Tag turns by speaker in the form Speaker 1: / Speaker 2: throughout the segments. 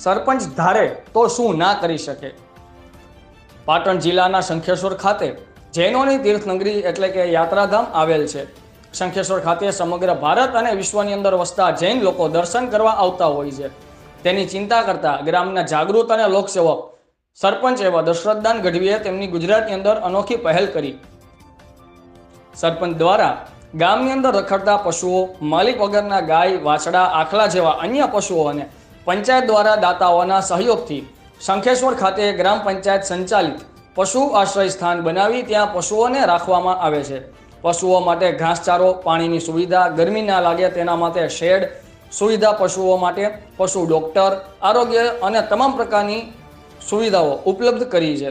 Speaker 1: સરપંચ ધારે તો શું ના કરી શકે। પાટણ જિલ્લાના શંખેશ્વર ખાતે જૈનોની તીર્થનગરી એટલે કે યાત્રાધામ આવેલ છે। શંખેશ્વર ખાતે સમગ્ર ભારત અને વિશ્વની અંદર વસતા જૈન લોકો દર્શન કરવા આવતા હોય છે। તેની ચિંતા કરતા ગ્રામના જાગૃત અને લોકસેવક સરપંચ એવા દશરથદાન ગઢવીએ તેમની ગુજરાતની અંદર અનોખી પહેલ કરી। સરપંચ દ્વારા ગામની અંદર રખડતા પશુઓ, માલિક વગરના ગાય, વાછડા, આખલા જેવા અન્ય પશુઓને પંચાયત દ્વારા દાતાઓના સહયોગથી શંખેશ્વર ખાતે ગ્રામ પંચાયત સંચાલિત પશુ આશ્રય સ્થાન બનાવી ત્યાં પશુઓને રાખવામાં આવે છે। પશુઓ માટે ઘાસચારો, પાણીની સુવિધા, ગરમી ના લાગે તેના માટે શેડ સુવિધા, પશુઓ માટે પશુ ડોક્ટર, આરોગ્ય અને તમામ પ્રકારની સુવિધાઓ ઉપલબ્ધ કરી છે।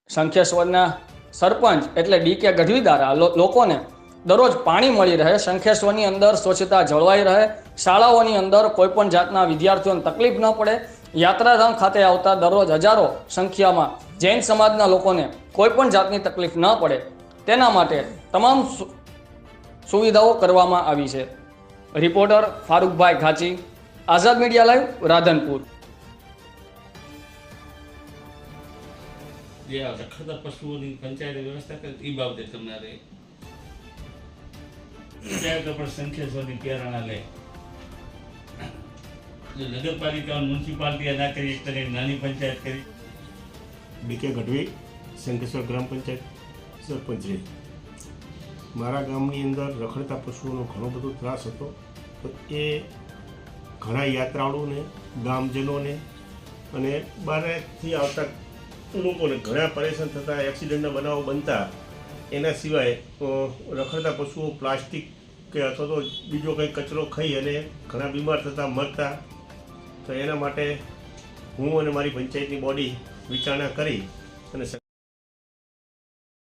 Speaker 1: શંખેશ્વરના સરપંચ એટલે ડી.કે. ગઢવી દ્વારા લોકોને દરરોજ પાણી મળી રહે, શંખેશ્વરની અંદર સ્વચ્છતા જળવાઈ રહે, શાળાઓની અંદર કોઈ પણ જાતના વિદ્યાર્થીઓને તકલીફ ન પડે, યાત્રાધામ ખાતે આવતા દરરોજ હજારો સંખ્યામાં જૈન સમાજના લોકોને કોઈ પણ જાતની તકલીફ ન પડે તેના માટે તમામ સુવિધાઓ કરવામાં આવી છે। રિપોર્ટર ફારૂકભાઈ ઘાચી, આઝાદ મીડિયા લાઈવ, રાધનપુર।
Speaker 2: જે રખડતા પશુઓની પંચાયતે વ્યવસ્થા કરી એ બાબતે તમારે પંચાયતો પણ શંખેશ્વરની પ્રેરણા લે। નગરપાલિકા મ્યુનિસિપાલિટી ના કરી એક તરીકે નાની પંચાયત કરી।
Speaker 3: ડી.કે. ગઢવી, શંખેશ્વર ગ્રામ પંચાયત સરપંચ છે। મારા ગામની અંદર રખડતા પશુઓનો ઘણો બધો ત્રાસ હતો, તો એ ઘણા યાત્રાળુઓને, ગામજનોને અને બહારથી આવતા લોકોને ઘણા પરેશાન થતા, એક્સિડન્ટના બનાવો બનતા। એના સિવાય રખડતા પશુઓ પ્લાસ્ટિક કે અથવા તો બીજો કંઈ કચરો ખાઈ અને ઘણા બીમાર થતા, મરતા। તો એના માટે હું અને મારી પંચાયતની બોડી વિચારણા કરી અને